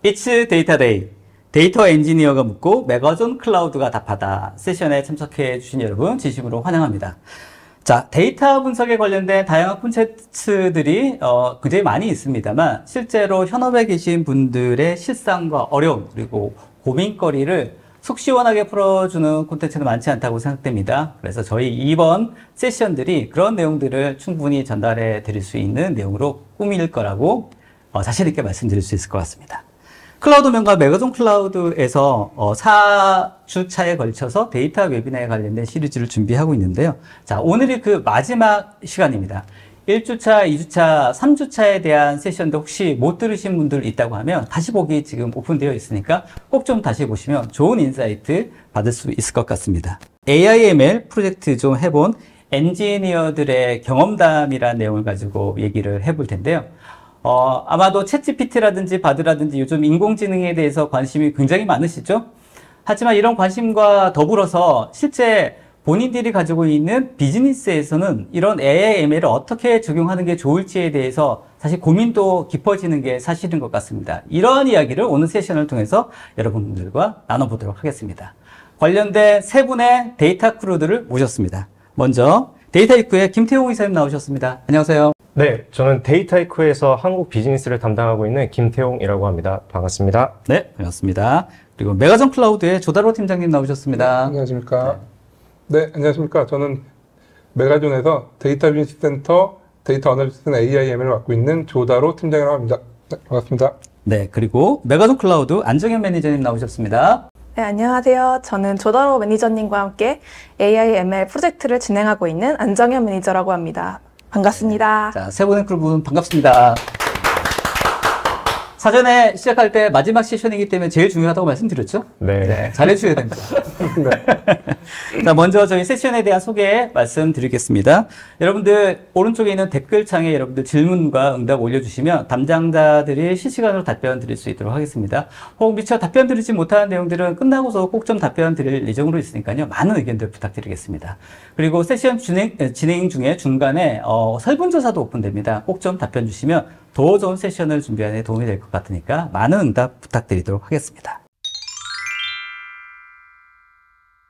It's 데이터 데이. 데이터 엔지니어가 묻고 메가존 클라우드가 답하다 세션에 참석해 주신 여러분 진심으로 환영합니다. 자, 데이터 분석에 관련된 다양한 콘텐츠들이 굉장히 많이 있습니다만 실제로 현업에 계신 분들의 실상과 어려움 그리고 고민거리를 속 시원하게 풀어주는 콘텐츠는 많지 않다고 생각됩니다. 그래서 저희 이번 세션들이 그런 내용들을 충분히 전달해 드릴 수 있는 내용으로 꾸밀 거라고 자신 있게 말씀드릴 수 있을 것 같습니다. 클라우드명과 메가존 클라우드에서 4주차에 걸쳐서 데이터 웨비나에 관련된 시리즈를 준비하고 있는데요. 자, 오늘이 그 마지막 시간입니다. 1주차, 2주차, 3주차에 대한 세션도 혹시 못 들으신 분들 있다고 하면 다시 보기 지금 오픈되어 있으니까 꼭 좀 다시 보시면 좋은 인사이트 받을 수 있을 것 같습니다. AI/ML 프로젝트 좀 해본 엔지니어들의 경험담이라는 내용을 가지고 얘기를 해볼 텐데요. 아마도 챗GPT라든지 바드라든지 요즘 인공지능에 대해서 관심이 굉장히 많으시죠? 하지만 이런 관심과 더불어서 실제 본인들이 가지고 있는 비즈니스에서는 이런 AI/ML을 어떻게 적용하는 게 좋을지에 대해서 사실 고민도 깊어지는 게 사실인 것 같습니다. 이러한 이야기를 오늘 세션을 통해서 여러분들과 나눠보도록 하겠습니다. 관련된 세 분의 데이터 크루들을 모셨습니다. 먼저 데이터이크의 김태용 이사님 나오셨습니다. 안녕하세요. 네, 저는 데이터이크에서 한국 비즈니스를 담당하고 있는 김태용이라고 합니다. 반갑습니다. 네, 반갑습니다. 그리고 메가존 클라우드의 조다로 팀장님 나오셨습니다. 네, 안녕하십니까. 네, 안녕하십니까. 저는 메가존에서 데이터 비즈니스 센터 데이터 어널리스트 AI/ML을 맡고 있는 조다로 팀장이라고 합니다. 네, 반갑습니다. 네, 그리고 메가존 클라우드 안정현 매니저님 나오셨습니다. 네, 안녕하세요. 저는 조다로 매니저님과 함께 AI/ML 프로젝트를 진행하고 있는 안정현 매니저라고 합니다. 반갑습니다. 자, 세 분의 크루분 반갑습니다. 사전에 시작할 때 마지막 세션이기 때문에 제일 중요하다고 말씀드렸죠? 네. 잘해주셔야 됩니다. 네. 자, 먼저 저희 세션에 대한 소개 말씀드리겠습니다. 여러분들 오른쪽에 있는 댓글창에 여러분들 질문과 응답 올려주시면 담당자들이 실시간으로 답변 드릴 수 있도록 하겠습니다. 혹 미처 답변 드리지 못하는 내용들은 끝나고서 꼭 좀 답변 드릴 예정으로 있으니까요. 많은 의견들 부탁드리겠습니다. 그리고 세션 진행 중에 중간에 설문조사도 오픈됩니다. 꼭 좀 답변 주시면 더 좋은 세션을 준비하는 데 도움이 될 것 같으니까 많은 응답 부탁드리도록 하겠습니다.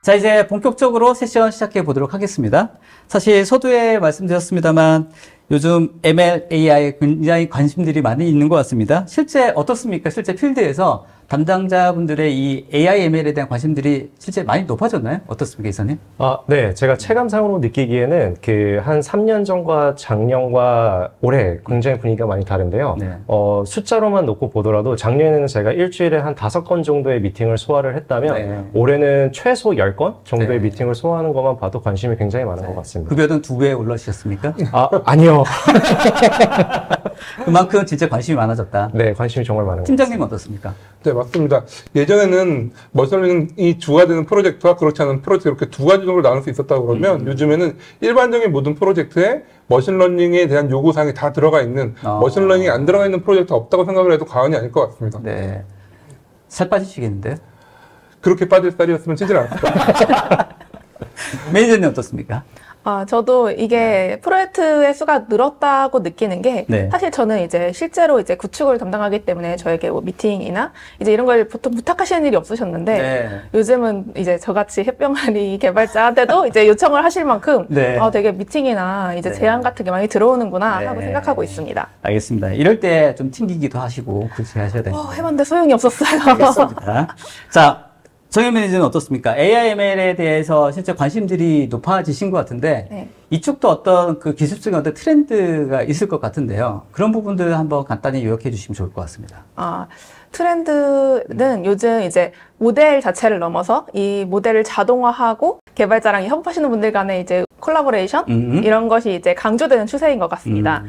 자, 이제 본격적으로 세션 시작해 보도록 하겠습니다. 사실 서두에 말씀드렸습니다만 요즘 ML, AI에 굉장히 관심들이 많이 있는 것 같습니다. 실제 어떻습니까? 실제 필드에서 담당자분들의 이 AI/ML에 대한 관심들이 실제 많이 높아졌나요? 어떻습니까, 이사님? 네. 제가 체감상으로 느끼기에는 한 3년 전과 작년과 올해 굉장히 분위기가 많이 다른데요. 네. 숫자로만 놓고 보더라도 작년에는 제가 일주일에 한 5건 정도의 미팅을 소화를 했다면 네. 올해는 최소 10건 정도의 네. 미팅을 소화하는 것만 봐도 관심이 굉장히 많은 것 같습니다. 급여는 2배 올라가셨습니까? 아니요. 그만큼 진짜 관심이 많아졌다. 네, 관심이 정말 많은 것 팀장님 어떻습니까? 네, 맞습니다. 예전에는 머신러닝이 주가 되는 프로젝트와 그렇지 않은 프로젝트 이렇게 두 가지 정도로 나눌 수 있었다고 그러면 요즘에는 일반적인 모든 프로젝트에 머신러닝에 대한 요구사항이 다 들어가 있는 머신러닝이 안 들어가 있는 프로젝트 없다고 생각을 해도 과언이 아닐 것 같습니다. 네. 살 빠지시겠는데요? 그렇게 빠질 쌀이었으면 찌질 않았을까. 매니저님 어떻습니까? 저도 이게 프로젝트의 수가 늘었다고 느끼는 게 네. 사실 저는 이제 실제로 이제 구축을 담당하기 때문에 저에게 뭐 미팅이나 이제 이런 걸 보통 부탁하시는 일이 없으셨는데 네. 요즘은 이제 저같이 햇병아리 개발자한테도 이제 요청을 하실 만큼 네. 되게 미팅이나 이제 네. 제안 같은 게 많이 들어오는구나 네. 하고 생각하고 있습니다. 알겠습니다. 이럴 때 좀 튕기기도 하시고 그렇게 하셔야 됩니다. 해봤는데 소용이 없었어요. 알겠습니다. 자, 정현 매니저는 어떻습니까? AI/ML에 대해서 실제 관심들이 높아지신 것 같은데 네. 이쪽도 어떤 그 기술적인 어떤 트렌드가 있을 것 같은데요. 그런 부분들 한번 간단히 요약해 주시면 좋을 것 같습니다. 트렌드는 요즘 이제 모델 자체를 넘어서 이 모델을 자동화하고 개발자랑 협업하시는 분들 간의 이제 콜라보레이션 이런 것이 이제 강조되는 추세인 것 같습니다.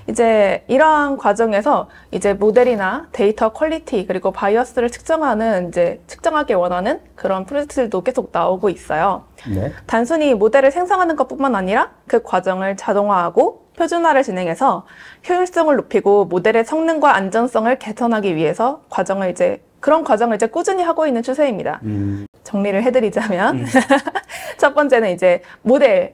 이제 이러한 과정에서 이제 모델이나 데이터 퀄리티 그리고 바이어스를 측정하기 원하는 그런 프로젝트들도 계속 나오고 있어요. 네. 단순히 모델을 생성하는 것뿐만 아니라 그 과정을 자동화하고 표준화를 진행해서 효율성을 높이고 모델의 성능과 안전성을 개선하기 위해서 그런 과정을 이제 꾸준히 하고 있는 추세입니다. 정리를 해드리자면 첫 번째는 이제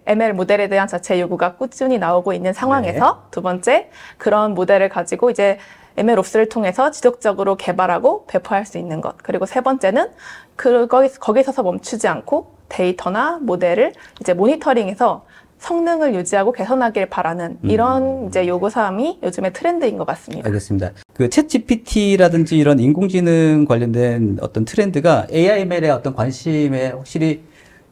ML 모델에 대한 자체 요구가 꾸준히 나오고 있는 상황에서 두 번째, 그런 모델을 가지고 이제 MLOps를 통해서 지속적으로 개발하고 배포할 수 있는 것. 그리고 세 번째는 거기서 멈추지 않고 데이터나 모델을 이제 모니터링해서 성능을 유지하고 개선하길 바라는 이런 이제 요구사항이 요즘의 트렌드인 것 같습니다. 알겠습니다. 그 챗 GPT라든지 이런 인공지능 관련된 어떤 트렌드가 AIML의 어떤 관심에 확실히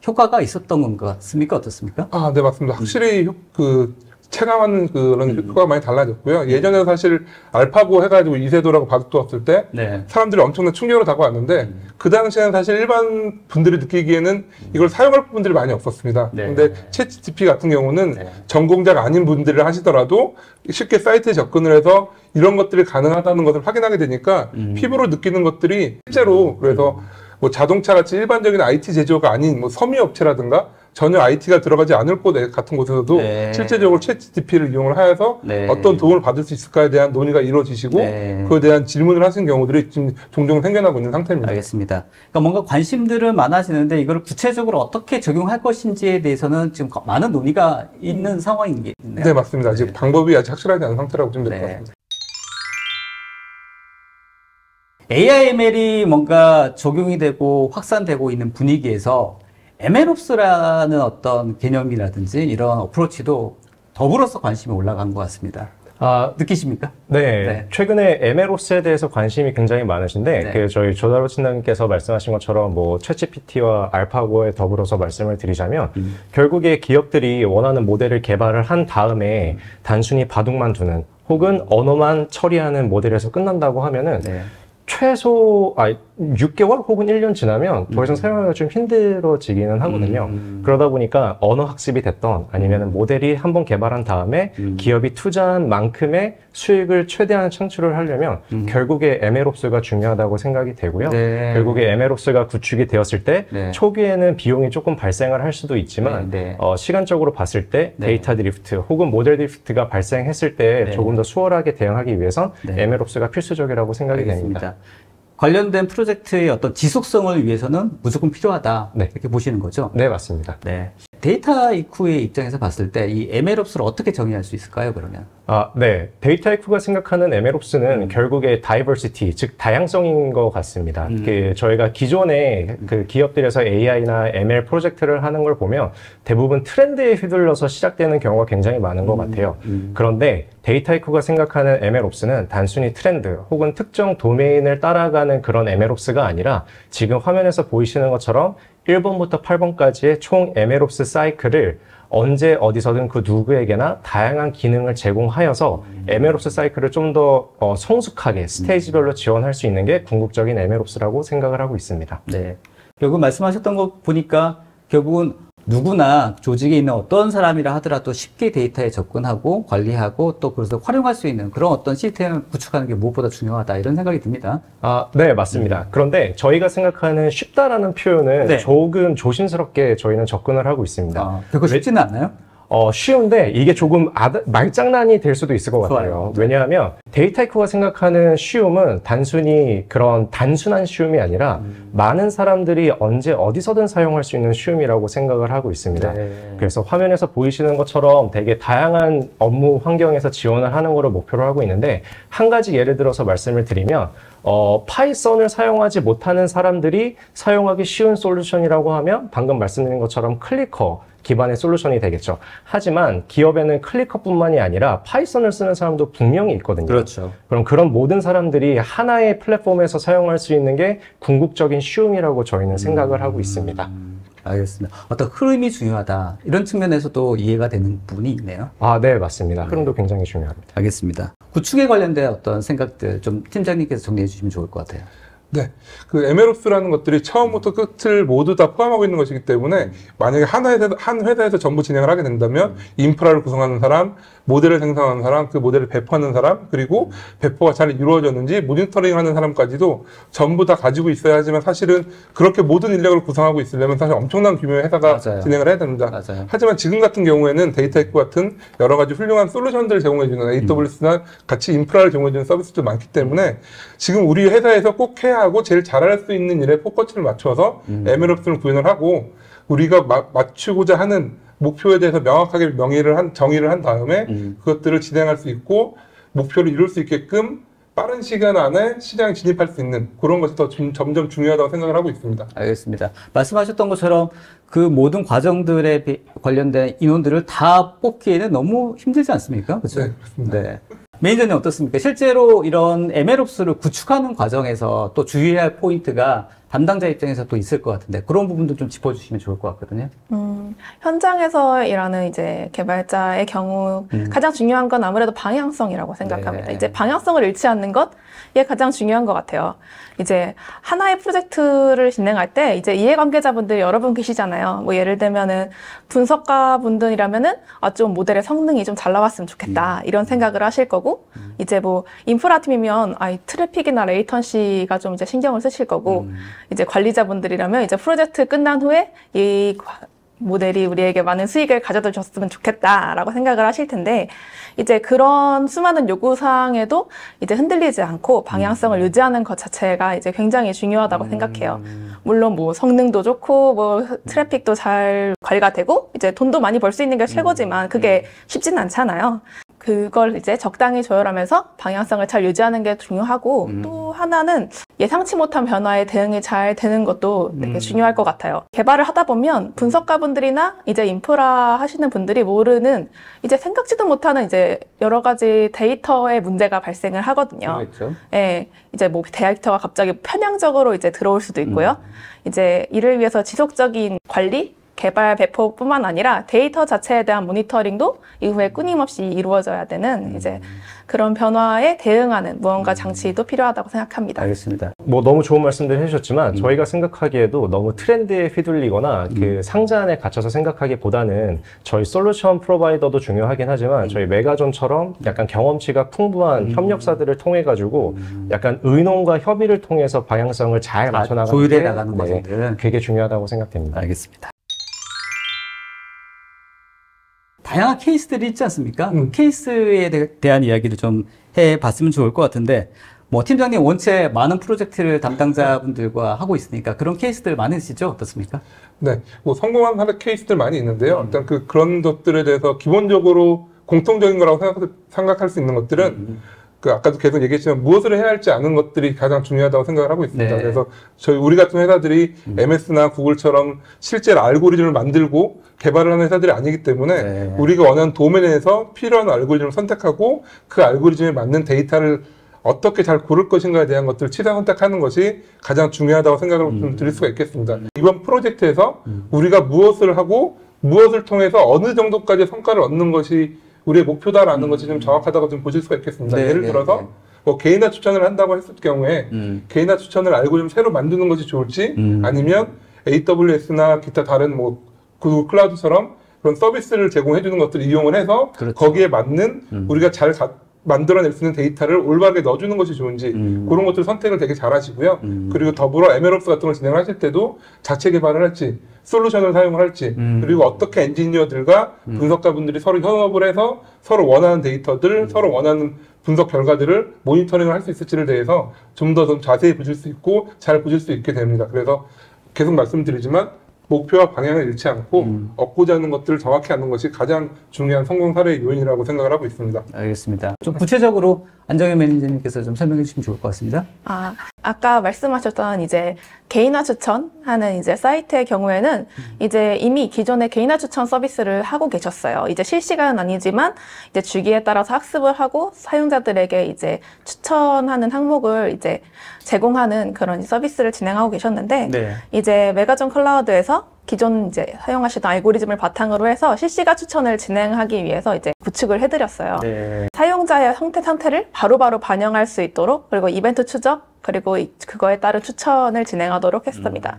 효과가 있었던 것 같습니까? 어떻습니까? 네, 맞습니다. 확실히 체감하는 그런 효과가 많이 달라졌고요. 예전에 사실 알파고 해가지고 이세돌하고 바둑두었을 때 네. 사람들이 엄청난 충격으로 다가왔는데 그 당시에는 사실 일반 분들이 느끼기에는 이걸 사용할 분들이 많이 없었습니다. 네. 근데 챗GPT 같은 경우는 네. 전공자가 아닌 분들을 하시더라도 쉽게 사이트에 접근을 해서 이런 것들이 가능하다는 것을 확인하게 되니까 피부로 느끼는 것들이 실제로 그래서 뭐 자동차 같이 일반적인 IT 제조가 아닌 뭐 섬유 업체라든가 전혀 IT가 들어가지 않을 곳 같은 곳에서도 네. 실제적으로 챗GPT를 이용을 하여서 네. 어떤 도움을 받을 수 있을까에 대한 논의가 이루어지시고 네. 그에 대한 질문을 하시는 경우들이 지금 종종 생겨나고 있는 상태입니다. 알겠습니다. 그러니까 뭔가 관심들은 많아지는데 이걸 구체적으로 어떻게 적용할 것인지에 대해서는 지금 많은 논의가 있는 상황이겠네요. 네, 맞습니다. 아직 방법이 아직 확실하지 않은 상태라고 보시면 될 것 네. 같습니다. AIML이 뭔가 적용이 되고 확산되고 있는 분위기에서 MLOps라는 어떤 개념이라든지 이런 어프로치도 더불어서 관심이 올라간 것 같습니다. 느끼십니까? 네. 네. 최근에 MLOps에 대해서 관심이 굉장히 많으신데, 네. 저희 조다로 팀장님께서 말씀하신 것처럼 뭐 챗GPT와 알파고에 더불어서 말씀을 드리자면, 결국에 기업들이 원하는 모델을 개발을 한 다음에 단순히 바둑만 두는 혹은 언어만 처리하는 모델에서 끝난다고 하면은 네. 최소 6개월 혹은 1년 지나면 더 이상 사용하기가 좀 힘들어지기는 하거든요. 그러다 보니까 언어 학습이 됐던 아니면 모델이 한번 개발한 다음에 기업이 투자한 만큼의 수익을 최대한 창출을 하려면 결국에 MLOps가 중요하다고 생각이 되고요. 네. 결국에 MLOps가 구축이 되었을 때 네. 초기에는 비용이 조금 발생을 할 수도 있지만 네. 시간적으로 봤을 때 네. 데이터 드리프트 혹은 모델 드리프트가 발생했을 때 네. 조금 더 수월하게 대응하기 위해선 네. MLOps가 필수적이라고 생각이 됩니다. 관련된 프로젝트의 어떤 지속성을 위해서는 무조건 필요하다. 네. 이렇게 보시는 거죠? 네, 맞습니다. 네. 데이터 이쿠의 입장에서 봤을 때 이 MLOps를 어떻게 정의할 수 있을까요, 그러면? 네. 데이터 이쿠가 생각하는 MLOps는 결국에 diversity, 즉 다양성인 것 같습니다. 저희가 기존에 그 기업들에서 AI나 ML 프로젝트를 하는 걸 보면 대부분 트렌드에 휘둘려서 시작되는 경우가 굉장히 많은 것 같아요. 그런데 데이터 이쿠가 생각하는 MLOps는 단순히 트렌드 혹은 특정 도메인을 따라가는 그런 MLOps가 아니라 지금 화면에서 보이시는 것처럼 1번부터 8번까지의 총 MLOps 사이클을 언제 어디서든 그 누구에게나 다양한 기능을 제공하여서 MLOps 사이클을 좀 더 성숙하게 스테이지별로 지원할 수 있는 게 궁극적인 MLOps라고 생각을 하고 있습니다. 네. 결국 말씀하셨던 거 보니까 결국은 누구나 조직에 있는 어떤 사람이라 하더라도 쉽게 데이터에 접근하고 관리하고 또 그래서 활용할 수 있는 그런 어떤 시스템을 구축하는 게 무엇보다 중요하다 이런 생각이 듭니다. 네, 맞습니다. 그런데 저희가 생각하는 쉽다라는 표현은 네. 조금 조심스럽게 저희는 접근을 하고 있습니다. 그거 쉽지는 않나요? 쉬운데 이게 조금 말장난이 될 수도 있을 것 같아요. 좋아요. 왜냐하면 데이터 이쿠가 생각하는 쉬움은 단순히 그런 단순한 쉬움이 아니라 많은 사람들이 언제 어디서든 사용할 수 있는 쉬움이라고 생각을 하고 있습니다. 네. 그래서 화면에서 보이시는 것처럼 되게 다양한 업무 환경에서 지원을 하는 것을 목표로 하고 있는데 한 가지 예를 들어서 말씀을 드리면 파이썬을 사용하지 못하는 사람들이 사용하기 쉬운 솔루션이라고 하면 방금 말씀드린 것처럼 클리커 기반의 솔루션이 되겠죠. 하지만 기업에는 클리커뿐만이 아니라 파이썬을 쓰는 사람도 분명히 있거든요. 그렇죠. 그럼 그런 모든 사람들이 하나의 플랫폼에서 사용할 수 있는 게 궁극적인 쉬움이라고 저희는 생각을 하고 있습니다. 알겠습니다. 어떤 흐름이 중요하다. 이런 측면에서도 이해가 되는 부분이 있네요. 네, 맞습니다. 흐름도 굉장히 중요합니다. 알겠습니다. 구축에 관련된 어떤 생각들 좀 팀장님께서 정리해 주시면 좋을 것 같아요. 네. 그 MLOps라는 것들이 처음부터 끝을 모두 다 포함하고 있는 것이기 때문에 만약에 한 회사에서 전부 진행을 하게 된다면 인프라를 구성하는 사람, 모델을 생성하는 사람, 그 모델을 배포하는 사람, 그리고 배포가 잘 이루어졌는지 모니터링 하는 사람까지도 전부 다 가지고 있어야 하지만 사실은 그렇게 모든 인력을 구성하고 있으려면 사실 엄청난 규모의 회사가 맞아요. 진행을 해야 됩니다. 맞아요. 하지만 지금 같은 경우에는 데이터 이쿠 같은 여러 가지 훌륭한 솔루션들을 제공해주는 AWS나 같이 인프라를 제공해주는 서비스도 많기 때문에 지금 우리 회사에서 꼭 해야 하고 제일 잘할 수 있는 일에 포커스를 맞춰서 MLOps를 구현을 하고 우리가 맞추고자 하는 목표에 대해서 명확하게 정의를 한 다음에 그것들을 진행할 수 있고 목표를 이룰 수 있게끔 빠른 시간 안에 시장에 진입할 수 있는 그런 것이 더 점점 중요하다고 생각을 하고 있습니다. 알겠습니다. 말씀하셨던 것처럼 그 모든 과정들에 관련된 인원들을 다 뽑기에는 너무 힘들지 않습니까? 그렇죠? 네, 그렇습니다. 네. 매니저님 어떻습니까? 실제로 이런 MLOps를 구축하는 과정에서 또 주의해야 할 포인트가 담당자 입장에서 또 있을 것 같은데 그런 부분도 좀 짚어주시면 좋을 것 같거든요. 현장에서 일하는 이제 개발자의 경우 가장 중요한 건 아무래도 방향성이라고 생각합니다. 네. 이제 방향성을 잃지 않는 것, 이게 가장 중요한 것 같아요. 이제 하나의 프로젝트를 진행할 때 이제 이해관계자분들이 여러 분 계시잖아요. 뭐 예를 들면은 분석가 분들이라면은 좀 모델의 성능이 좀 잘 나왔으면 좋겠다 이런 생각을 하실 거고 이제 뭐 인프라 팀이면 트래픽이나 레이턴시가 좀 이제 신경을 쓰실 거고 이제 관리자분들이라면 이제 프로젝트 끝난 후에 이 모델이 우리에게 많은 수익을 가져다 줬으면 좋겠다라고 생각을 하실 텐데 이제 그런 수많은 요구사항에도 이제 흔들리지 않고 방향성을 유지하는 것 자체가 이제 굉장히 중요하다고 생각해요. 물론 뭐 성능도 좋고 뭐 트래픽도 잘 관리가 되고 이제 돈도 많이 벌 수 있는 게 최고지만 그게 쉽지는 않잖아요. 그걸 이제 적당히 조율하면서 방향성을 잘 유지하는 게 중요하고 또 하나는 예상치 못한 변화에 대응이 잘 되는 것도 되게 중요할 것 같아요. 개발을 하다 보면 분석가분들이나 이제 인프라 하시는 분들이 모르는 이제 생각지도 못하는 이제 여러 가지 데이터의 문제가 발생을 하거든요. 그렇죠. 예, 이제 뭐 데이터가 갑자기 편향적으로 이제 들어올 수도 있고요. 이제 이를 위해서 지속적인 관리, 개발 배포뿐만 아니라 데이터 자체에 대한 모니터링도 이후에 끊임없이 이루어져야 되는 이제 그런 변화에 대응하는 무언가 장치도 필요하다고 생각합니다. 알겠습니다. 뭐 너무 좋은 말씀들 해주셨지만 저희가 생각하기에도 너무 트렌드에 휘둘리거나 그 상자 안에 갇혀서 생각하기보다는 저희 솔루션 프로바이더도 중요하긴 하지만 저희 메가존처럼 약간 경험치가 풍부한 협력사들을 통해 가지고 약간 의논과 협의를 통해서 방향성을 잘 맞춰나가는 조율해 게, 나가는 과정들은 그게 중요하다고 생각됩니다. 알겠습니다. 다양한 케이스들이 있지 않습니까? 케이스에 대한 이야기를 좀 해봤으면 좋을 것 같은데 뭐 팀장님 원체 많은 프로젝트를 담당자분들과 하고 있으니까 그런 케이스들 많으시죠? 어떻습니까? 네, 뭐 성공한 사례 케이스들 많이 있는데요. 일단 그런 것들에 대해서 기본적으로 공통적인 거라고 생각할 수 있는 것들은 아까도 계속 얘기했지만 무엇을 해야 할지 아는 것들이 가장 중요하다고 생각을 하고 있습니다. 네. 그래서 우리 같은 회사들이 MS나 구글처럼 실제로 알고리즘을 만들고 개발을 하는 회사들이 아니기 때문에 네. 우리가 원하는 도면에서 필요한 알고리즘을 선택하고 그 알고리즘에 맞는 데이터를 어떻게 잘 고를 것인가에 대한 것들을 취사 선택하는 것이 가장 중요하다고 생각을 좀 드릴 수가 있겠습니다. 이번 프로젝트에서 우리가 무엇을 하고 무엇을 통해서 어느 정도까지 성과를 얻는 것이 우리의 목표다라는 것이 좀 정확하다고 좀 보실 수가 있겠습니다. 네, 예를 네, 들어서 네. 뭐 개인화 추천을 한다고 했을 경우에 개인화 추천을 알고리즘 새로 만드는 것이 좋을지 아니면 AWS나 기타 다른 뭐 구글 클라우드처럼 그런 서비스를 제공해 주는 것들을 이용을 해서 그렇죠. 거기에 맞는 우리가 잘 만들어낼 수 있는 데이터를 올바르게 넣어주는 것이 좋은지 그런 것들 선택을 되게 잘 하시고요. 그리고 더불어 MLOps 같은 걸 진행하실 때도 자체 개발을 할지 솔루션을 사용을 할지 그리고 어떻게 엔지니어들과 분석가분들이 서로 협업을 해서 서로 원하는 데이터들, 서로 원하는 분석 결과들을 모니터링을 할 수 있을지를 대해서 좀 더 자세히 보실 수 있고 잘 보실 수 있게 됩니다. 그래서 계속 말씀드리지만 목표와 방향을 잃지 않고 얻고자 하는 것들을 정확히 아는 것이 가장 중요한 성공 사례의 요인이라고 생각을 하고 있습니다. 알겠습니다. 좀 구체적으로 안정현 매니저님께서 좀 설명해 주시면 좋을 것 같습니다. 아까 말씀하셨던 이제 개인화 추천하는 이제 사이트의 경우에는 이제 이미 기존에 개인화 추천 서비스를 하고 계셨어요. 이제 실시간은 아니지만 이제 주기에 따라서 학습을 하고 사용자들에게 이제 추천하는 항목을 이제 제공하는 그런 서비스를 진행하고 계셨는데 네. 이제 메가존 클라우드에서 기존 이제 사용하시던 알고리즘을 바탕으로 해서 실시간 추천을 진행하기 위해서 이제 구축을 해드렸어요. 네. 사용자의 상태를 바로바로 반영할 수 있도록 그리고 이벤트 추적 그리고 그거에 따른 추천을 진행하도록 했습니다.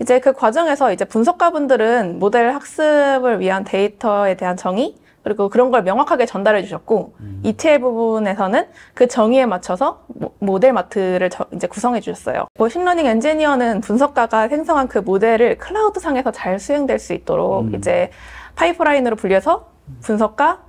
이제 그 과정에서 이제 분석가분들은 모델 학습을 위한 데이터에 대한 정의 그리고 그런 걸 명확하게 전달해 주셨고 ETL 부분에서는 그 정의에 맞춰서 모델 마트를 이제 구성해 주셨어요. 머신러닝 엔지니어는 분석가가 생성한 그 모델을 클라우드 상에서 잘 수행될 수 있도록 이제 파이프라인으로 분리해서 분석가,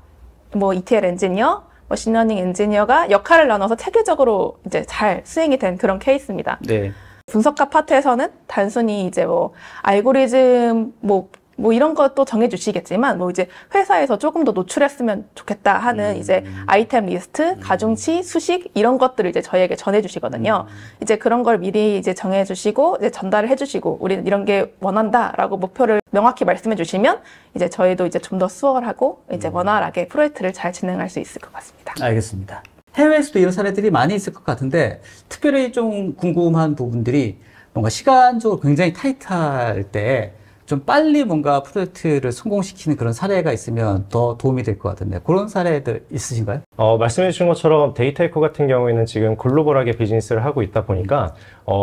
뭐 ETL 엔지니어, 머신러닝 엔지니어가 역할을 나눠서 체계적으로 이제 잘 수행이 된 그런 케이스입니다. 네. 분석가 파트에서는 단순히 이제 뭐 알고리즘 뭐 뭐 이런 것도 정해주시겠지만 뭐 이제 회사에서 조금 더 노출했으면 좋겠다 하는 이제 아이템 리스트, 가중치, 수식 이런 것들을 이제 저희에게 전해주시거든요. 이제 그런 걸 미리 이제 정해주시고 이제 전달을 해주시고 우리는 이런 게 원한다라고 목표를 명확히 말씀해주시면 이제 저희도 이제 좀 더 수월하고 이제 원활하게 프로젝트를 잘 진행할 수 있을 것 같습니다. 알겠습니다. 해외에서도 이런 사례들이 많이 있을 것 같은데 특별히 좀 궁금한 부분들이 뭔가 시간적으로 굉장히 타이트할 때 좀 빨리 뭔가 프로젝트를 성공시키는 그런 사례가 있으면 더 도움이 될 것 같은데 그런 사례들 있으신가요? 말씀해 주신 것처럼 데이터에코 같은 경우에는 지금 글로벌하게 비즈니스를 하고 있다 보니까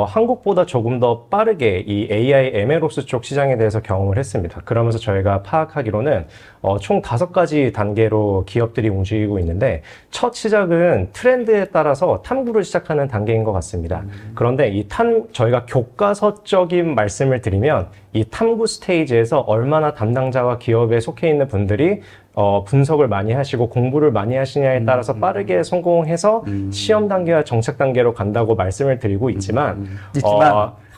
한국보다 조금 더 빠르게 이 AI MLOps 쪽 시장에 대해서 경험을 했습니다. 그러면서 저희가 파악하기로는 총 5가지 단계로 기업들이 움직이고 있는데 첫 시작은 트렌드에 따라서 탐구를 시작하는 단계인 것 같습니다. 그런데 저희가 교과서적인 말씀을 드리면 이 탐구 스테이지에서 얼마나 담당자와 기업에 속해 있는 분들이 분석을 많이 하시고 공부를 많이 하시냐에 따라서 빠르게 성공해서 시험 단계와 정책 단계로 간다고 말씀을 드리고 있지만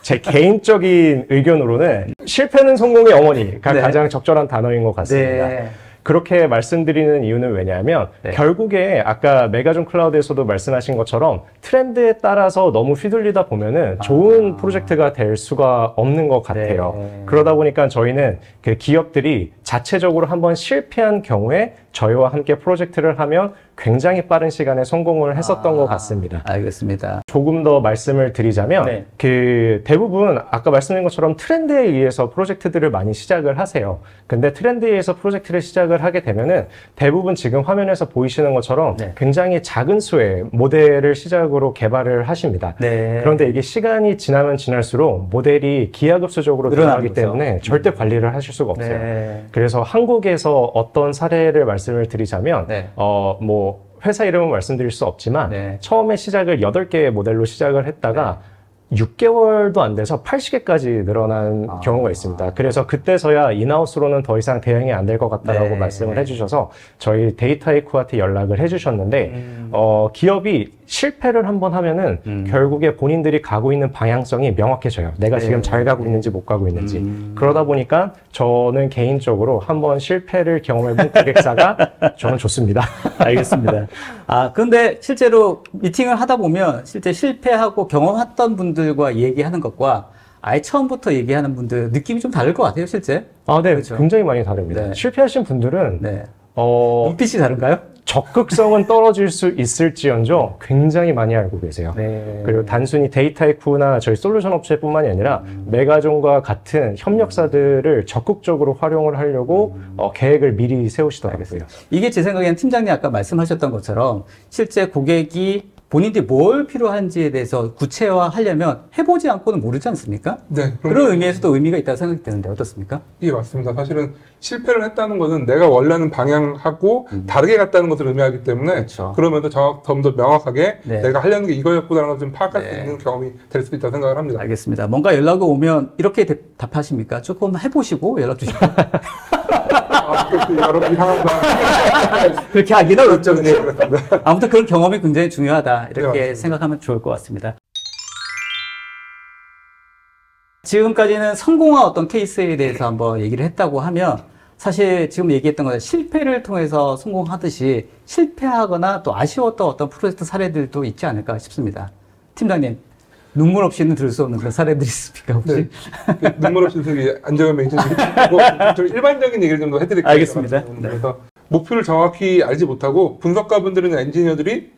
제 개인적인 의견으로는 실패는 성공의 어머니가 네. 가장 적절한 단어인 것 같습니다. 네. 그렇게 말씀드리는 이유는 왜냐하면 네. 결국에 아까 메가존 클라우드에서도 말씀하신 것처럼 트렌드에 따라서 너무 휘둘리다 보면은 좋은 프로젝트가 될 수가 없는 것 같아요. 네. 그러다 보니까 저희는 그 기업들이 자체적으로 한번 실패한 경우에 저희와 함께 프로젝트를 하면 굉장히 빠른 시간에 성공을 했었던 것 같습니다. 알겠습니다. 조금 더 말씀을 드리자면 네. 그 대부분 아까 말씀드린 것처럼 트렌드에 의해서 프로젝트들을 많이 시작을 하세요. 근데 트렌드에 의해서 프로젝트를 시작을 하게 되면은 대부분 지금 화면에서 보이시는 것처럼 네. 굉장히 작은 수의 모델을 시작으로 개발을 하십니다. 네. 그런데 이게 시간이 지나면 지날수록 모델이 기하급수적으로 늘어나기 거죠. 때문에 절대 관리를 하실 수가 없어요. 네. 그래서 한국에서 어떤 사례를 말씀을 드리자면 네. 뭐 회사 이름은 말씀드릴 수 없지만 네. 처음에 시작을 8개의 모델로 시작을 했다가 6개월도 안 돼서 80개까지 늘어난 경우가 있습니다. 그래서 그때서야 인하우스로는 더 이상 대응이 안 될 것 같다라고 네. 말씀을 해주셔서 저희 데이터에코한테 연락을 해주셨는데 기업이 실패를 한번 하면은 결국에 본인들이 가고 있는 방향성이 명확해져요. 내가 지금 잘 가고 있는지 못 가고 있는지. 그러다 보니까 저는 개인적으로 한번 실패를 경험해본 고객사가 저는 좋습니다. 알겠습니다. 그런데 실제로 미팅을 하다 보면 실제 실패하고 경험했던 분들과 얘기하는 것과 아예 처음부터 얘기하는 분들 느낌이 좀 다를 것 같아요, 실제. 네. 그렇죠. 굉장히 많이 다릅니다. 네. 실패하신 분들은 네. 눈빛이 다른가요? 적극성은 떨어질 수 있을지언정 굉장히 많이 알고 계세요. 네. 그리고 단순히 데이터에코나 저희 솔루션 업체뿐만이 아니라 메가존과 같은 협력사들을 적극적으로 활용을 하려고 계획을 미리 세우시더라고요. 이게 제 생각에는 팀장님 아까 말씀하셨던 것처럼 실제 고객이 본인들이 뭘 필요한지에 대해서 구체화하려면 해보지 않고는 모르지 않습니까? 네. 그런 의미에서도 의미가 있다고 생각이 드는데 어떻습니까? 예, 맞습니다. 사실은 실패를 했다는 것은 내가 원하는 방향하고 다르게 갔다는 것을 의미하기 때문에 그렇죠. 그러면서 좀 더 명확하게 네. 내가 하려는 게 이거였구나라는 걸 좀 파악할 수 네. 있는 경험이 될 수도 있다고 생각을 합니다. 알겠습니다. 뭔가 연락이 오면 이렇게 답하십니까? 조금 해보시고 연락 주시고 여러분이 상황과 그렇게 하기는 어렵죠. 네, 그렇습니다. 아무튼 그런 경험이 굉장히 중요하다 이렇게 네, 맞습니다. 생각하면 좋을 것 같습니다. 지금까지는 성공한 어떤 케이스에 대해서 한번 얘기를 했다고 하면 사실 지금 얘기했던 것은 실패를 통해서 성공하듯이 실패하거나 또 아쉬웠던 어떤 프로젝트 사례들도 있지 않을까 싶습니다. 팀장님, 눈물 없이는 들을 수 없는 그런 사례들이 있습니까, 혹시? 네. 눈물 없이 저기 안정한 매니저님 좀 일반적인 얘기를 좀 더 해드릴게요. 알겠습니다. 그래서 목표를 정확히 알지 못하고 분석가분들이나 엔지니어들이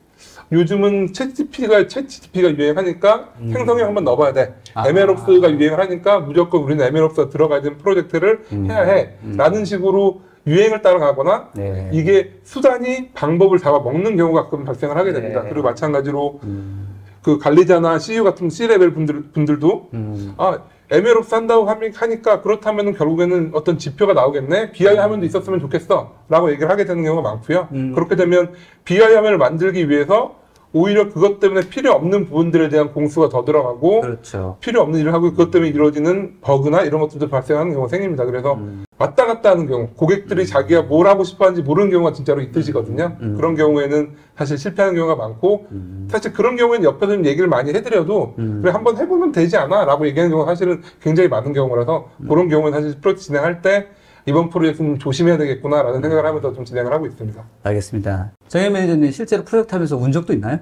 요즘은 챗GPT가 유행하니까 행성에 한번 넣어봐야 돼. MLOps가 유행을 하니까 무조건 우리는 MLOps가 들어가야 되는 프로젝트를 해야 해. 라는 식으로 유행을 따라가거나 네. 이게 수단이 방법을 잡아먹는 경우가 가끔 발생을 하게 됩니다. 네. 그리고 마찬가지로 그 관리자나 CEO 같은 C-레벨 분들도 MLOps 한다고 하니까 그렇다면 결국에는 어떤 지표가 나오겠네? BI 화면도 있었으면 좋겠어. 라고 얘기를 하게 되는 경우가 많고요. 그렇게 되면 BI 화면을 만들기 위해서 오히려 그것 때문에 필요 없는 부분들에 대한 공수가 더 들어가고 그렇죠. 필요 없는 일을 하고 그것 때문에 이루어지는 버그나 이런 것들도 발생하는 경우가 생깁니다. 그래서 왔다 갔다 하는 경우 고객들이 자기가 뭘 하고 싶어 하는지 모르는 경우가 진짜로 있으시거든요. 그런 경우에는 사실 실패하는 경우가 많고 사실 그런 경우에는 옆에서 좀 얘기를 많이 해드려도 그래 한번 해보면 되지 않아? 라고 얘기하는 경우가 사실은 굉장히 많은 경우라서 그런 경우는 사실 프로젝트 진행할 때 이번 프로젝트는 조심해야 되겠구나라는 생각을 하면서 좀 진행을 하고 있습니다. 알겠습니다. 정현 매니저님 실제로 프로젝트 하면서 운 적도 있나요?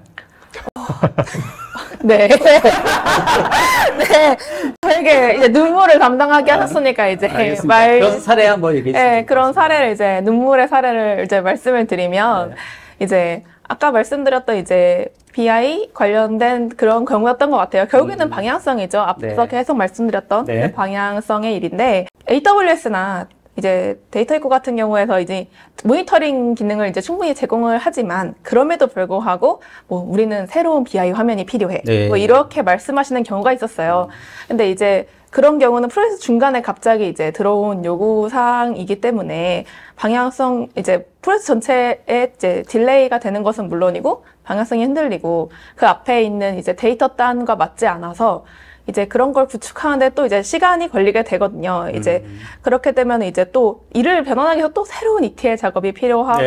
네. 네. 저에게 이제 눈물을 담당하게 하셨으니까 이제 알겠습니다. 그런 사례 한번 얘기해 주세요. 네, 그런 사례를 이제 눈물의 사례를 이제 말씀을 드리면 이제 아까 말씀드렸던 이제 BI 관련된 그런 경우였던 것 같아요. 결국에는 방향성이죠. 앞서 계속 말씀드렸던 그 방향성의 일인데 AWS나 이제 데이터이코 같은 경우에서 이제 모니터링 기능을 이제 충분히 제공을 하지만 그럼에도 불구하고 뭐 우리는 새로운 BI 화면이 필요해. 뭐 이렇게 말씀하시는 경우가 있었어요. 근데 이제 그런 경우는 프로세스 중간에 갑자기 이제 들어온 요구사항이기 때문에 방향성, 이제 프로세스 전체에 이제 딜레이가 되는 것은 물론이고 방향성이 흔들리고 그 앞에 있는 이제 데이터 단과 맞지 않아서 이제 그런 걸 구축하는데 또 이제 시간이 걸리게 되거든요. 이제 그렇게 되면 이제 또 일을 변환하기 위해서 또 새로운 ETL 작업이 필요하고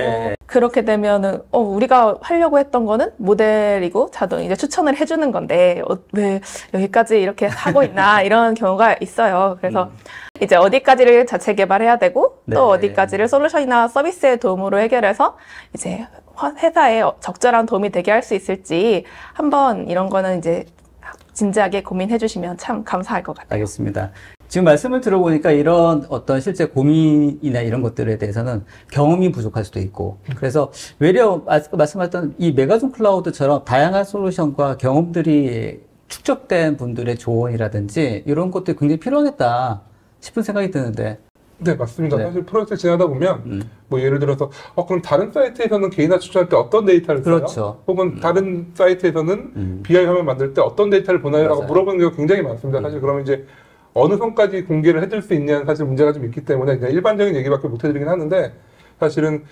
그렇게 되면은 우리가 하려고 했던 거는 모델이고 자동 이제 추천을 해주는 건데 왜 여기까지 이렇게 하고 있나 이런 경우가 있어요. 그래서 이제 어디까지를 자체 개발해야 되고 또 어디까지를 솔루션이나 서비스의 도움으로 해결해서 이제 회사에 적절한 도움이 되게 할 수 있을지 한번 이런 거는 이제 진지하게 고민해 주시면 참 감사할 것 같아요. 알겠습니다. 지금 말씀을 들어보니까 이런 어떤 실제 고민이나 이런 것들에 대해서는 경험이 부족할 수도 있고 그래서 외려 말씀하셨던 이 메가존 클라우드처럼 다양한 솔루션과 경험들이 축적된 분들의 조언이라든지 이런 것들이 굉장히 필요하겠다 싶은 생각이 드는데 네, 맞습니다. 사실 프로젝트 진행하다 보면 뭐 예를 들어서 그럼 다른 사이트에서는 개인화 추천할 때 어떤 데이터를 써요? 그렇죠. 혹은 다른 사이트에서는 BI 화면 만들 때 어떤 데이터를 보나요? 라고 물어보는 경우가 굉장히 많습니다. 사실 그러면 이제 어느 선까지 공개를 해줄 수 있냐는 사실 문제가 좀 있기 때문에 그냥 일반적인 얘기밖에 못 해드리긴 하는데 사실은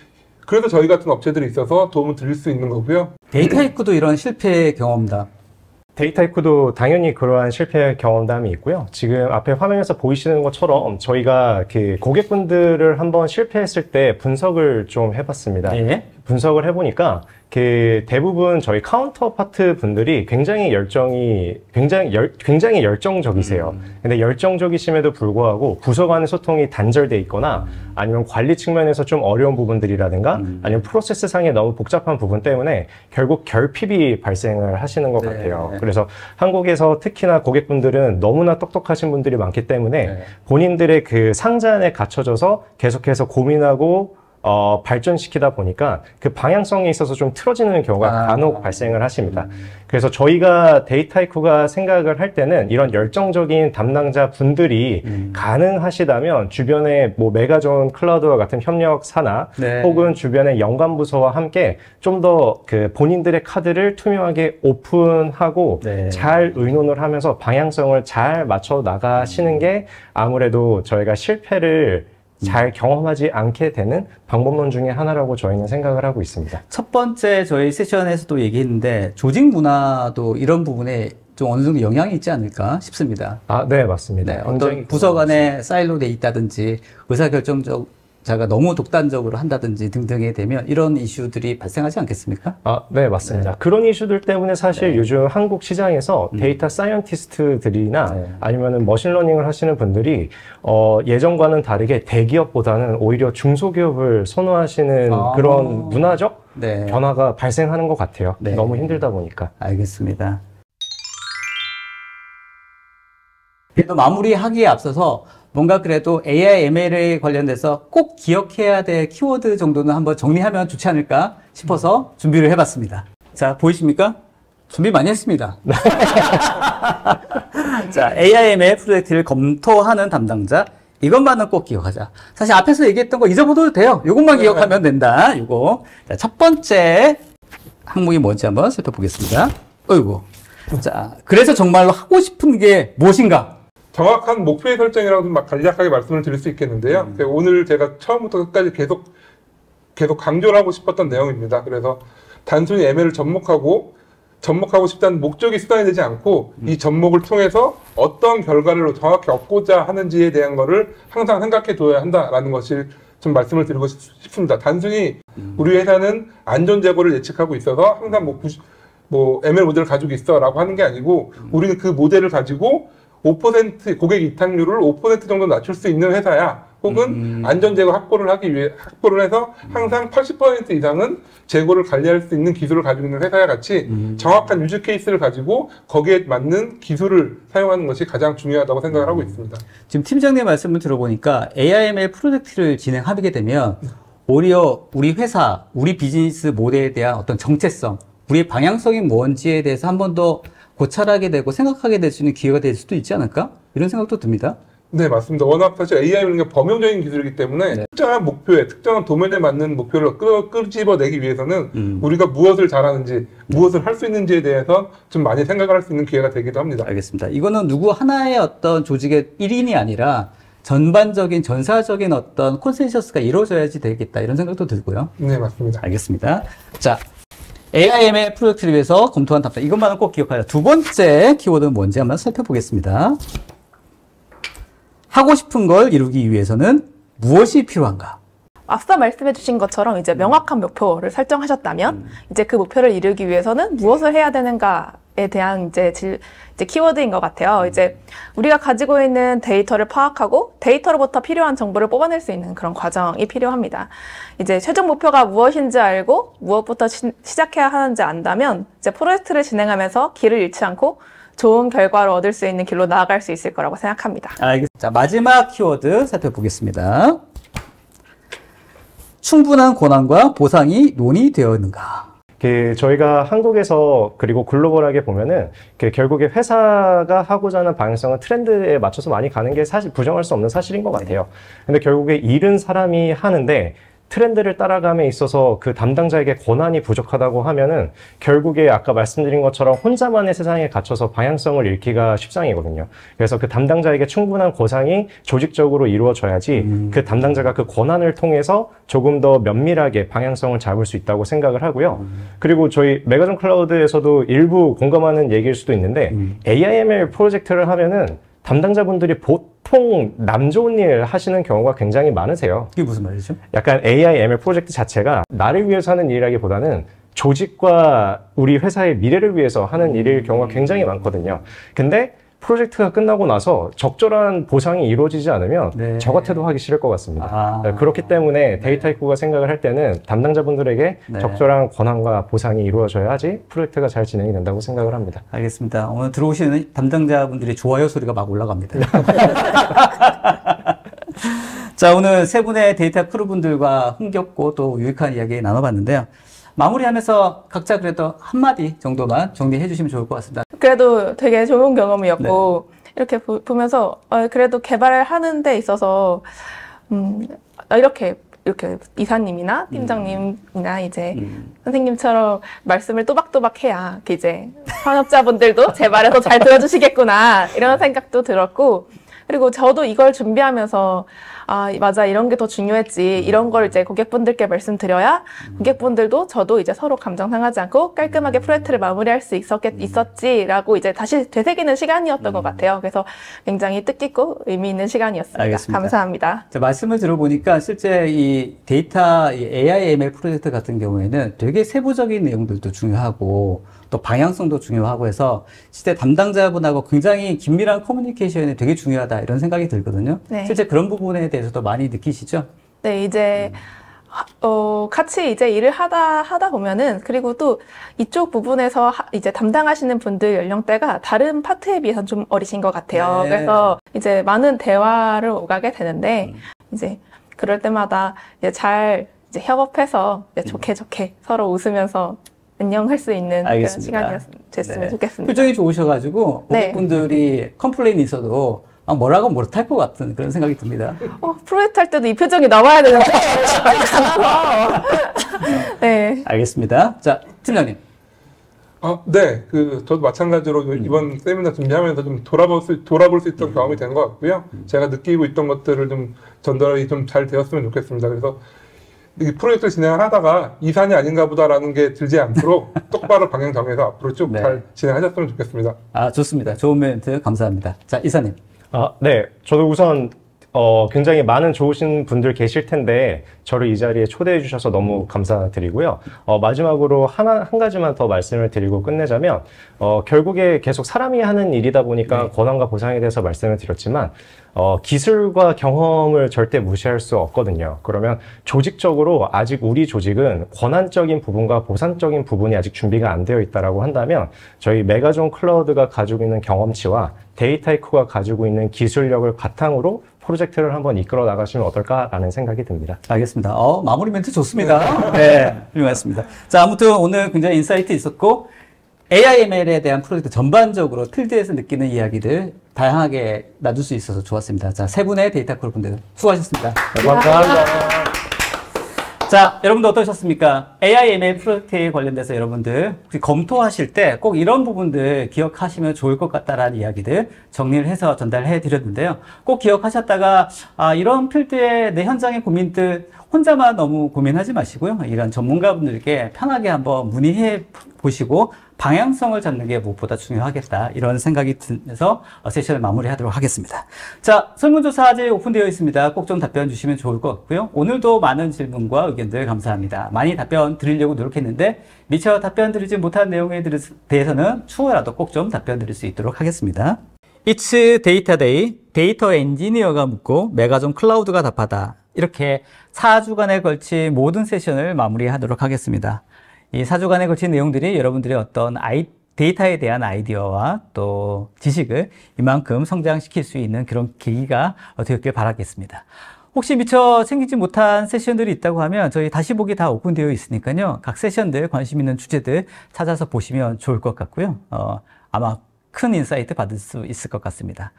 그래서 저희 같은 업체들이 있어서 도움을 드릴 수 있는 거고요. 데이터이크도 이런 실패 경험담. 데이터이코도 당연히 그러한 실패 경험담이 있고요. 지금 앞에 화면에서 보이시는 것처럼 저희가 그 고객분들을 한번 실패했을 때 분석을 좀 해봤습니다. 분석을 해보니까 그 대부분 저희 카운터파트 분들이 굉장히 열정적이세요. 근데 열정적이심에도 불구하고 부서 간의 소통이 단절돼 있거나 아니면 관리 측면에서 좀 어려운 부분들이라든가 아니면 프로세스 상의 너무 복잡한 부분 때문에 결국 결핍이 발생을 하시는 것 같아요. 그래서 한국에서 특히나 고객분들은 너무나 똑똑하신 분들이 많기 때문에 본인들의 그 상자 안에 갇혀져서 계속해서 고민하고 발전시키다 보니까 그 방향성에 있어서 좀 틀어지는 경우가 간혹 발생을 하십니다. 그래서 저희가 데이터이코가 생각을 할 때는 이런 열정적인 담당자 분들이 가능하시다면 주변에 뭐 메가존 클라우드와 같은 협력사나 혹은 주변의 연관부서와 함께 좀 더 그 본인들의 카드를 투명하게 오픈하고 잘 의논을 하면서 방향성을 잘 맞춰 나가시는 게 아무래도 저희가 실패를 잘 경험하지 않게 되는 방법론 중에 하나라고 저희는 생각을 하고 있습니다. 첫 번째 저희 세션에서도 얘기했는데 조직 문화도 이런 부분에 좀 어느 정도 영향이 있지 않을까 싶습니다. 네, 맞습니다. 어떤 부서 간에 사일로 돼 있다든지 의사결정자가 너무 독단적으로 한다든지 등등이 되면 이런 이슈들이 발생하지 않겠습니까? 네, 맞습니다. 그런 이슈들 때문에 사실 요즘 한국 시장에서 데이터 사이언티스트들이나 아니면은 머신러닝을 하시는 분들이 예전과는 다르게 대기업보다는 오히려 중소기업을 선호하시는 그런 문화적 변화가 발생하는 것 같아요. 너무 힘들다 보니까. 알겠습니다. 그래도 마무리하기에 앞서서 뭔가 그래도 AI, ML에 관련돼서 꼭 기억해야 될 키워드 정도는 한번 정리하면 좋지 않을까 싶어서 준비를 해봤습니다. 자, 보이십니까? 준비 많이 했습니다. 자, AI, ML 프로젝트를 검토하는 담당자. 이것만은 꼭 기억하자. 사실 앞에서 얘기했던 거 잊어버려도 돼요. 이것만 기억하면 된다. 이거. 자, 첫 번째 항목이 뭔지 한번 살펴보겠습니다. 어이구. 자, 그래서 정말로 하고 싶은 게 무엇인가? 정확한 목표의 설정이라고 막 간략하게 말씀을 드릴 수 있겠는데요. 오늘 제가 처음부터 끝까지 계속 강조를 하고 싶었던 내용입니다. 그래서 단순히 ML을 접목하고 싶다는 목적이 수단이 되지 않고 이 접목을 통해서 어떤 결과를 정확히 얻고자 하는지에 대한 거를 항상 생각해 둬야 한다라는 것을 좀 말씀을 드리고 싶습니다. 단순히 우리 회사는 안전 재고를 예측하고 있어서 항상 뭐 ML 모델을 가지고 있어라고 하는 게 아니고 우리는 그 모델을 가지고 5% 고객 이탈률을 5% 정도 낮출 수 있는 회사야 혹은 안전재고 확보를 하기 위해 확보를 해서 항상 80% 이상은 재고를 관리할 수 있는 기술을 가지고 있는 회사와 같이 정확한 유즈 케이스를 가지고 거기에 맞는 기술을 사용하는 것이 가장 중요하다고 생각을 하고 있습니다. 지금 팀장님 말씀을 들어보니까 AIML 프로젝트를 진행하게 되면 오히려 우리 회사, 우리 비즈니스 모델에 대한 어떤 정체성, 우리의 방향성이 뭔지에 대해서 한 번 더 고찰하게 되고 생각하게 될 수 있는 기회가 될 수도 있지 않을까? 이런 생각도 듭니다. 네, 맞습니다. 워낙 사실 AI는 게 범용적인 기술이기 때문에 특정한 목표에, 특정한 도면에 맞는 목표를 끄집어내기 위해서는 우리가 무엇을 잘하는지, 무엇을 할 수 있는지에 대해서 좀 많이 생각을 할 수 있는 기회가 되기도 합니다. 알겠습니다. 이거는 누구 하나의 어떤 조직의 1인이 아니라 전반적인, 전사적인 어떤 콘센서스가 이루어져야지 되겠다. 이런 생각도 들고요. 네, 맞습니다. 알겠습니다. 자, AIML 프로젝트를 위해서 검토한 답변. 이것만은 꼭 기억하자. 두 번째 키워드는 뭔지 한번 살펴보겠습니다. 하고 싶은 걸 이루기 위해서는 무엇이 필요한가? 앞서 말씀해 주신 것처럼 이제 명확한 목표를 설정하셨다면 이제 그 목표를 이루기 위해서는 무엇을 해야 되는가에 대한 이제 키워드인 것 같아요. 이제 우리가 가지고 있는 데이터를 파악하고 데이터로부터 필요한 정보를 뽑아낼 수 있는 그런 과정이 필요합니다. 이제 최종 목표가 무엇인지 알고 무엇부터 시작해야 하는지 안다면 이제 프로젝트를 진행하면서 길을 잃지 않고 좋은 결과를 얻을 수 있는 길로 나아갈 수 있을 거라고 생각합니다. 알겠습니다. 자, 마지막 키워드 살펴보겠습니다. 충분한 권한과 보상이 논의되어 있는가? 저희가 한국에서 그리고 글로벌하게 보면은 결국에 회사가 하고자 하는 방향성은 트렌드에 맞춰서 많이 가는 게 사실 부정할 수 없는 사실인 것 같아요. 근데 결국에 일은 사람이 하는데 트렌드를 따라감에 있어서 그 담당자에게 권한이 부족하다고 하면은 결국에 아까 말씀드린 것처럼 혼자만의 세상에 갇혀서 방향성을 잃기가 십상이거든요. 그래서 그 담당자에게 충분한 보상이 조직적으로 이루어져야지 그 담당자가 그 권한을 통해서 조금 더 면밀하게 방향성을 잡을 수 있다고 생각을 하고요. 그리고 저희 메가존 클라우드에서도 일부 공감하는 얘기일 수도 있는데 AIML 프로젝트를 하면은 담당자분들이 보통 남 좋은 일 하시는 경우가 굉장히 많으세요. 이게 무슨 말이죠? 약간 AIML 프로젝트 자체가 나를 위해서 하는 일이라기보다는 조직과 우리 회사의 미래를 위해서 하는 일일 경우가 굉장히 많거든요. 근데 프로젝트가 끝나고 나서 적절한 보상이 이루어지지 않으면 저 같아도 하기 싫을 것 같습니다. 그렇기 때문에 데이터 입구가 생각을 할 때는 담당자분들에게 적절한 권한과 보상이 이루어져야지 프로젝트가 잘 진행이 된다고 생각을 합니다. 알겠습니다. 오늘 들어오시는 담당자분들이 좋아요 소리가 막 올라갑니다. 자, 오늘 세 분의 데이터 크루분들과 흥겹고 또 유익한 이야기 나눠봤는데요. 마무리하면서 각자 그래도 한마디 정도만 정리해 주시면 좋을 것 같습니다. 그래도 되게 좋은 경험이었고 이렇게 보면서 그래도 개발을 하는 데 있어서 이렇게 이사님이나 팀장님이나 이제 선생님처럼 말씀을 또박또박 해야 이제 사업자분들도 제 말을 더 잘 들어주시겠구나 이런 생각도 들었고, 그리고 저도 이걸 준비하면서 맞아, 이런 게 더 중요했지, 이런 걸 이제 고객분들께 말씀드려야 고객분들도 저도 이제 서로 감정 상하지 않고 깔끔하게 프로젝트를 마무리할 수 있었지라고 이제 다시 되새기는 시간이었던 것 같아요. 그래서 굉장히 뜻깊고 의미 있는 시간이었습니다. 알겠습니다. 감사합니다. 자, 말씀을 들어보니까 실제 이 데이터, 이 AIML 프로젝트 같은 경우에는 되게 세부적인 내용들도 중요하고 또 방향성도 중요하고 해서 실제 담당자분하고 굉장히 긴밀한 커뮤니케이션이 되게 중요하다 이런 생각이 들거든요. 네. 실제 그런 부분에 대해서도 많이 느끼시죠? 네, 이제 같이 이제 일을 하다 보면은, 그리고 또 이쪽 부분에서 이제 담당하시는 분들 연령대가 다른 파트에 비해서는 좀 어리신 것 같아요. 네. 그래서 이제 많은 대화를 오가게 되는데 이제 그럴 때마다 이제 잘 이제 협업해서 이제 좋게 서로 웃으면서 안녕할 수 있는 그런 시간이 됐으면 좋겠습니다. 표정이 좋으셔가지고 고객분들이 컴플레인이 있어도 뭐라고 못할 것 같은 그런 생각이 듭니다. 프로젝트 할 때도 이 표정이 나와야 되는데 네. 알겠습니다. 자, 팀장님. 네, 저도 마찬가지로 이번 세미나 준비하면서 좀 돌아볼 수 있던 경험이 된 것 같고요. 제가 느끼고 있던 것들을 좀 전달이 좀 잘 되었으면 좋겠습니다. 그래서 이 프로젝트를 진행을 하다가 이산이 아닌가 보다라는 게 들지 않도록 똑바로 방향 정해서 앞으로 쭉 잘 진행하셨으면 좋겠습니다. 좋습니다. 좋은 멘트 감사합니다. 자, 이사님. 네. 저도 우선 굉장히 많은 좋으신 분들 계실 텐데 저를 이 자리에 초대해 주셔서 너무 감사드리고요. 마지막으로 한 가지만 더 말씀을 드리고 끝내자면 결국에 계속 사람이 하는 일이다 보니까 권한과 보상에 대해서 말씀을 드렸지만 기술과 경험을 절대 무시할 수 없거든요. 그러면 조직적으로 아직 우리 조직은 권한적인 부분과 보상적인 부분이 아직 준비가 안 되어 있다라고 한다면 저희 메가존 클라우드가 가지고 있는 경험치와 데이터이크가 가지고 있는 기술력을 바탕으로 프로젝트를 한번 이끌어 나가시면 어떨까라는 생각이 듭니다. 알겠습니다. 마무리 멘트 좋습니다. 네, 훌륭했습니다. 자, 아무튼 오늘 굉장히 인사이트 있었고 AI, ML에 대한 프로젝트 전반적으로 필드에서 느끼는 이야기들 다양하게 나눌 수 있어서 좋았습니다. 자, 세 분의 데이터콜 분들 수고하셨습니다. 네, 감사합니다. 자, 여러분들 어떠셨습니까? AI, ML 프로젝트에 관련돼서 여러분들 혹시 검토하실 때 꼭 이런 부분들 기억하시면 좋을 것 같다라는 이야기들 정리를 해서 전달해 드렸는데요. 꼭 기억하셨다가 이런 필드의 내 현장의 고민들 혼자만 너무 고민하지 마시고요. 이런 전문가분들께 편하게 한번 문의해 보시고 방향성을 잡는 게 무엇보다 중요하겠다. 이런 생각이 들면서 세션을 마무리하도록 하겠습니다. 자, 설문조사 아직 오픈되어 있습니다. 꼭 좀 답변 주시면 좋을 것 같고요. 오늘도 많은 질문과 의견들 감사합니다. 많이 답변 드리려고 노력했는데 미처 답변 드리지 못한 내용에 대해서는 추후라도 꼭 좀 답변 드릴 수 있도록 하겠습니다. It's Data Day, 데이터 엔지니어가 묻고 메가존 클라우드가 답하다. 이렇게 4주간에 걸친 모든 세션을 마무리하도록 하겠습니다. 이 4주간에 걸친 내용들이 여러분들의 어떤 데이터에 대한 아이디어와 또 지식을 이만큼 성장시킬 수 있는 그런 계기가 되었길 바라겠습니다. 혹시 미처 챙기지 못한 세션들이 있다고 하면 저희 다시 보기 다 오픈되어 있으니까요. 각 세션들 관심 있는 주제들 찾아서 보시면 좋을 것 같고요. 아마 큰 인사이트 받을 수 있을 것 같습니다.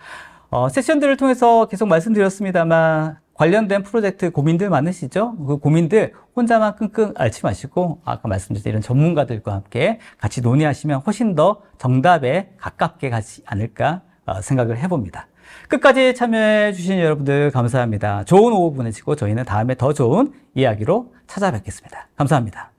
세션들을 통해서 계속 말씀드렸습니다만 관련된 프로젝트 고민들 많으시죠? 그 고민들 혼자만 끙끙 앓지 마시고 아까 말씀드린 이런 전문가들과 함께 같이 논의하시면 훨씬 더 정답에 가깝게 가지 않을까 생각을 해봅니다. 끝까지 참여해 주신 여러분들 감사합니다. 좋은 오후 보내시고 저희는 다음에 더 좋은 이야기로 찾아뵙겠습니다. 감사합니다.